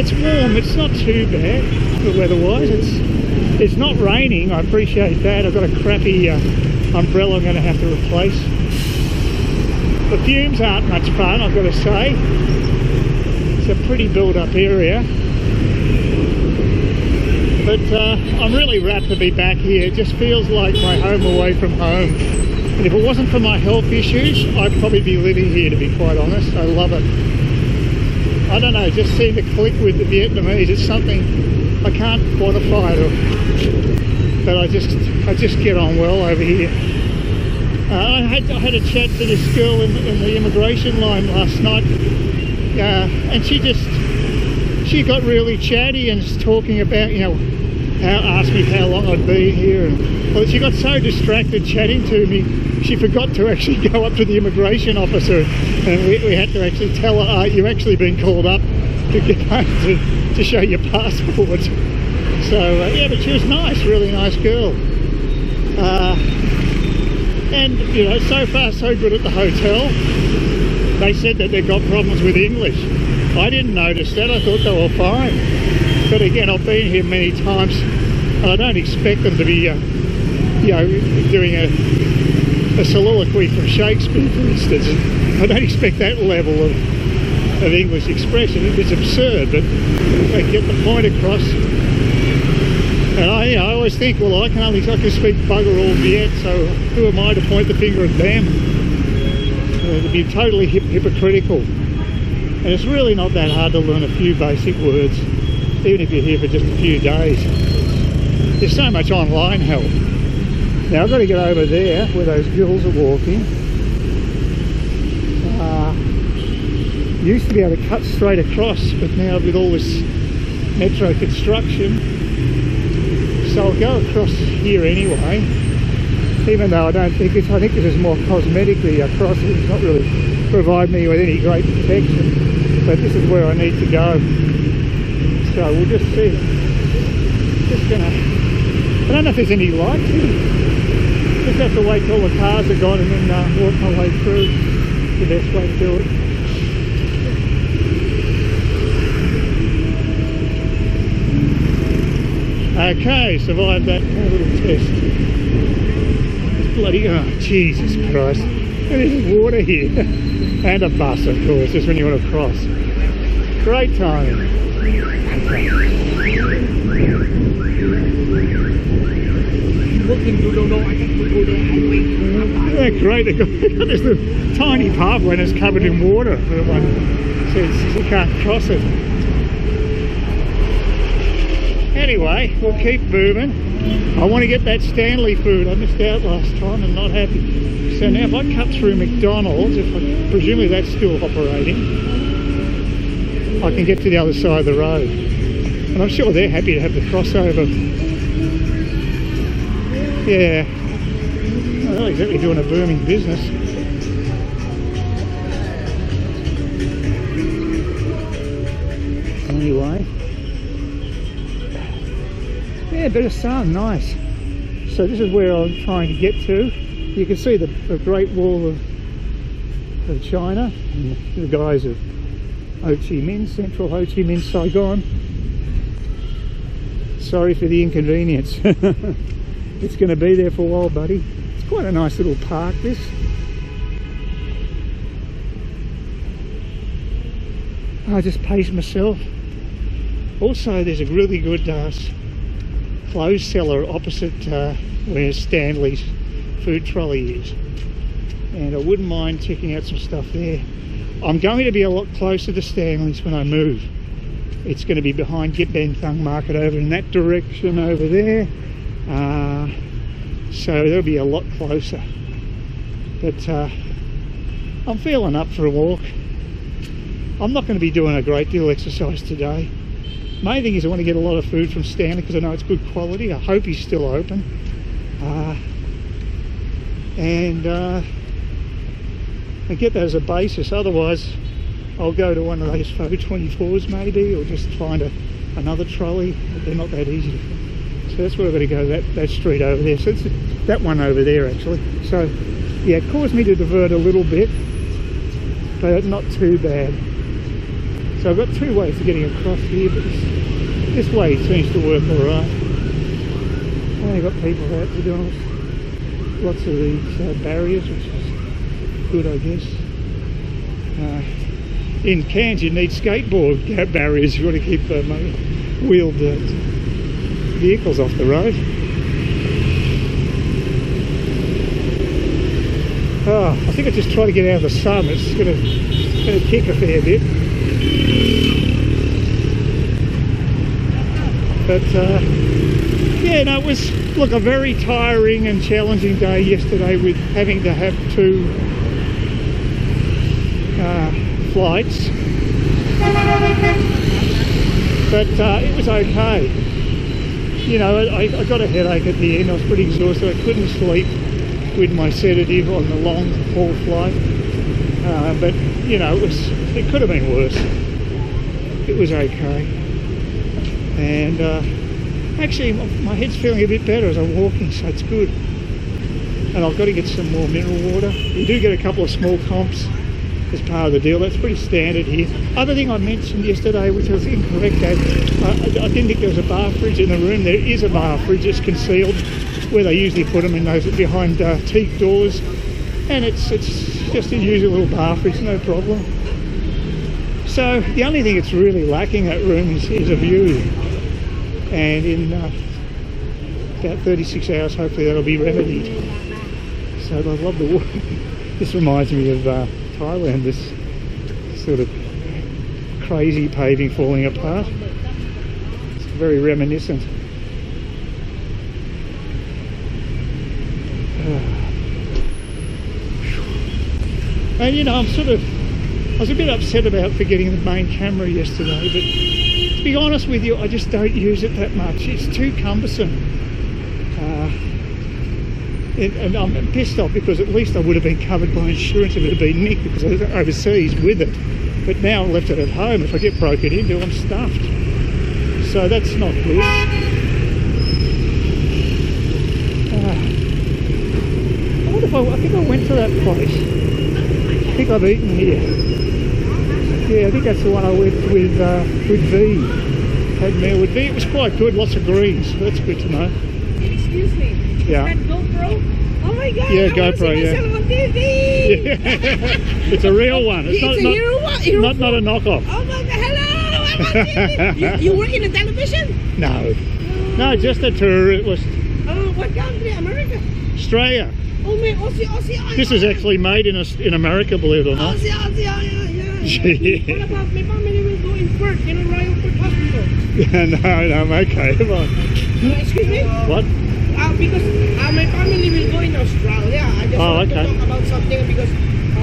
it's warm. It's not too bad, the weather-wise. It's not raining. I appreciate that. I've got a crappy umbrella I'm going to have to replace. The fumes aren't much fun, I've got to say. It's a pretty built-up area. But I'm really rapt to be back here. It just feels like my home away from home. And if it wasn't for my health issues, I'd probably be living here, to be quite honest. I love it. I don't know, it just seemed to click with the Vietnamese. It's something I can't quantify it, but I just get on well over here. I had a chat to this girl in the immigration line last night, and she got really chatty and was talking about, you know, asked me how long I'd been here, and well, she got so distracted chatting to me, she forgot to actually go up to the immigration officer, and we had to actually tell her, you've actually been called up to get home to show your passport. So yeah, but she was nice, really nice girl. And you know, so far so good at the hotel. They said that they've got problems with English. I didn't notice that. I thought they were fine. But again, I've been here many times, and I don't expect them to be, you know, doing a soliloquy from Shakespeare, for instance. I don't expect that level of English expression. It's absurd, but they get the point across. And I always think, well, I can speak bugger all Viet, so who am I to point the finger at them? It'd be totally hypocritical. And it's really not that hard to learn a few basic words, even if you're here for just a few days. There's so much online help. Now I've got to get over there where those girls are walking. Used to be able to cut straight across, but now with all this metro construction, so I'll go across here anyway, even though I don't think I think this is more cosmetically across. It's not really provide me with any great protection, but this is where I need to go. So we'll just see. Just gonna, I don't know if there's any lights here. Just have to wait till the cars are gone and then walk my way through. The best way to do it. Okay, survived that little test. It's bloody, oh Jesus Christ. There's water here. And a bus, of course, just when you want to cross. Great timing. Yeah, great. They've got this little tiny pathway and it's covered in water. Everyone says you can't cross it. Anyway, we'll keep moving. I want to get that Stanley food. I missed out last time and not happy. So now if I cut through McDonald's, presumably that's still operating, I can get to the other side of the road. And I'm sure they're happy to have the crossover. Yeah, they're not exactly doing a booming business. Anyway. Yeah, bit of sun, nice. So this is where I'm trying to get to. You can see the Great Wall of China and the guys of Ho Chi Minh, Central Ho Chi Minh, Saigon. Sorry for the inconvenience. It's going to be there for a while, buddy. It's quite a nice little park, this. I just paced myself. Also, there's a really good clothes cellar opposite where Stanley's food trolley is, and I wouldn't mind checking out some stuff there. I'm going to be a lot closer to Stanley's when I move. It's going to be behind BenThanh market over in that direction over there, so they'll be a lot closer. But I'm feeling up for a walk. I'm not going to be doing a great deal of exercise today. Main thing is I want to get a lot of food from Stanley because I know it's good quality. I hope he's still open. And get that as a basis. Otherwise, I'll go to one of those Pho 24s maybe, or just find another trolley. They're not that easy to find. So that's where I've got to go, that street over there. So it's that one over there actually. So yeah, it caused me to divert a little bit, but not too bad. So I've got two ways of getting across here, but this way seems to work alright. Only got people out, to be honest. Lots of these barriers, which is good, I guess. In Cairns, you need skateboard barriers. You want to keep wheeled vehicles off the road. Oh, I think I just try to get out of the sun. It's going to kick a fair bit. But yeah, no, it was, look, a very tiring and challenging day yesterday with having to have two flights. But it was okay. You know, I got a headache at the end. I was pretty exhausted. I couldn't sleep with my sedative on the long haul flight. But, you know, it could have been worse. It was okay. And actually, my head's feeling a bit better as I'm walking, so it's good. And I've got to get some more mineral water. You do get a couple of small comps as part of the deal. That's pretty standard here. Other thing I mentioned yesterday, which was incorrect, I didn't think there was a bar fridge in the room. There is a bar fridge. It's concealed where they usually put them, in those behind teak doors. And it's just a usual little bar fridge, no problem. So the only thing that's really lacking that room is a view. And in about 36 hours, hopefully that'll be remedied. So I love the water. This reminds me of Thailand, this sort of crazy paving falling apart. It's very reminiscent. And you know, I was a bit upset about forgetting the main camera yesterday, but to be honest with you, I just don't use it that much. It's too cumbersome. And I'm pissed off because at least I would have been covered by insurance if it had been nicked, because I was overseas with it. But now I've left it at home. If I get broken into, I'm stuffed. So that's not good. I think I went to that place. I think I've eaten here. Yeah, I think that's the one I went with V. Had a meal with V. It was quite good, lots of greens. So that's good to know. Excuse me. Yeah. Is that GoPro? Oh my God! Yeah, I GoPro. Yeah. On TV. Yeah. It's a real one. It's not a hero not a knockoff. Oh my God! Hello! I'm on TV. you work in the television? No. No, just a tourist. Oh, what country? America? Australia. Oh man, Aussie. This is actually made in America, believe it or not. Aussie, yeah. What about my family will go in Perth, Royal Perth Hospital? No, I'm okay. Come on. Excuse me? What? Because my family will go in Australia. I just want to talk about something because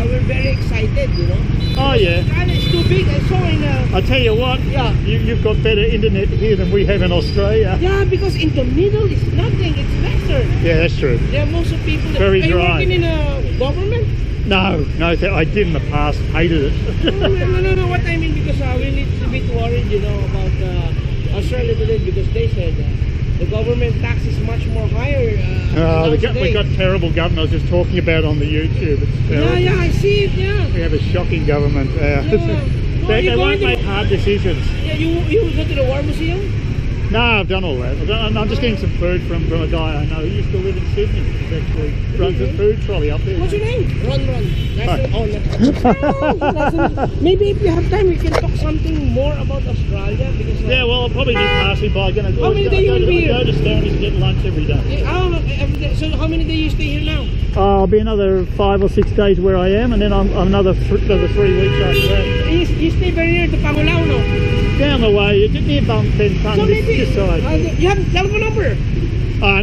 we're very excited, you know. Oh yeah. Australia is too big. I saw in I tell you what, yeah. You've got better internet here than we have in Australia. Yeah, because in the middle it's nothing. It's lesser. Yeah, that's true. There are most of people that very are dry. You working in a government? No, I did in the past. Hated it. No. What I mean, because we need to be worried, you know, about Australia today, because they said the government tax is much more higher. We got terrible government. I was just talking about on the YouTube. It's terrible. Yeah, I see it. Yeah. We have a shocking government. They won't make hard decisions. Yeah, you go to the War Museum? No, I've done all that. I'm just getting some food from a guy I know who used to live in Sydney. He actually runs a food trolley up there. What's your name? Ron. Maybe if you have time, we can talk something more about Australia. Because yeah, well, I'll probably be passing by. How many days you will be here? I go to Stanley to get lunch every day. Every day. So how many days you stay here now? I'll be another 5 or 6 days where I am, and then I'm another 3 weeks after that. You stay very near to Pangulao, no? Down the way, it's near BenThanh, so this side. You have a telephone number?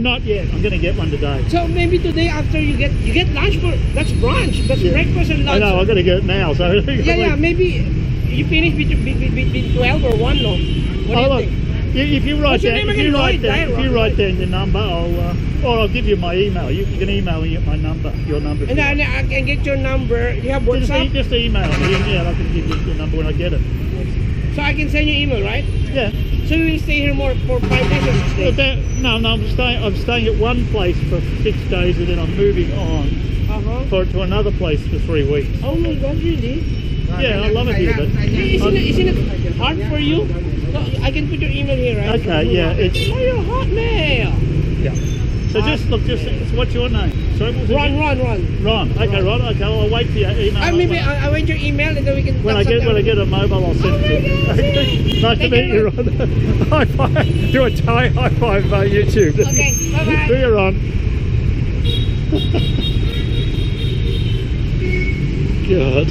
Not yet. I'm going to get one today. So maybe today after you get lunch, that's brunch, that's breakfast and lunch. I know, I've got to get it now. So yeah, maybe you finish between 12 or 1, no? What do you think? If you write down your number, I'll give you my email. You can email me at my number, your number. And I can get your number. You have WhatsApp? Just email me. Yeah, I can give you your number when I get it. So I can send you email, right? Yeah. So you will stay here for 5 days or 6 days? No, I'm staying at one place for 6 days, and then I'm moving on to another place for 3 weeks. Oh my God, really? Yeah, I love it here, but Isn't it hard for you? No, I can put your email here, right? okay, yeah, it's Oh, your Hotmail. yeah. So just look, what's your name? Sorry, what was it again? Ron. Ron. Okay, Ron. Okay, well, I'll wait for your email. Maybe I'll wait your email and then we can. When I get a mobile, I'll send it to you. Okay. Nice to meet you, Ron. High five. Do a high five YouTube. Okay, bye-bye. See you, Ron. God.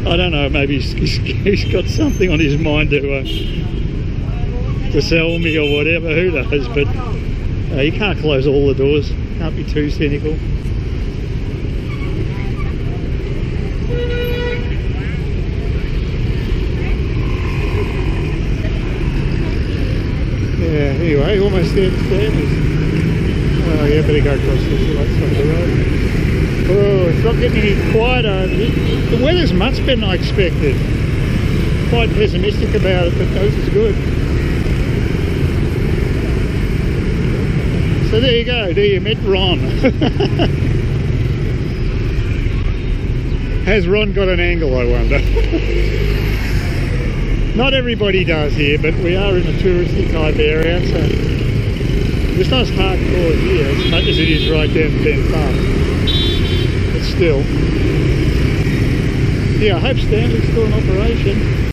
I don't know, maybe he's got something on his mind to sell me or whatever, who knows, but you can't close all the doors, can't be too cynical. Yeah, anyway, almost there to Stanley's. Oh yeah, better go across this right side of the road. Oh, it's not getting any quieter. The weather's much better than I expected. Quite pessimistic about it, but this is good. So there you go, there you met Ron. Has Ron got an angle, I wonder? Not everybody does here, but we are in a touristy type area, so it's not as hardcore here as much as it is right down to BenThanh. But still. Yeah, I hope Stanley's still in operation.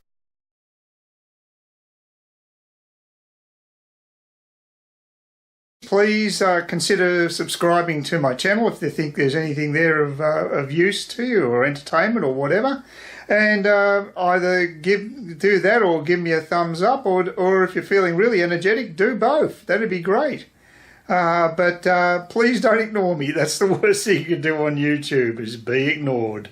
Please consider subscribing to my channel if you think there's anything there of use to you or entertainment or whatever. And either do that or give me a thumbs up, or if you're feeling really energetic, do both. That'd be great. But please don't ignore me. That's the worst thing you can do on YouTube, is be ignored.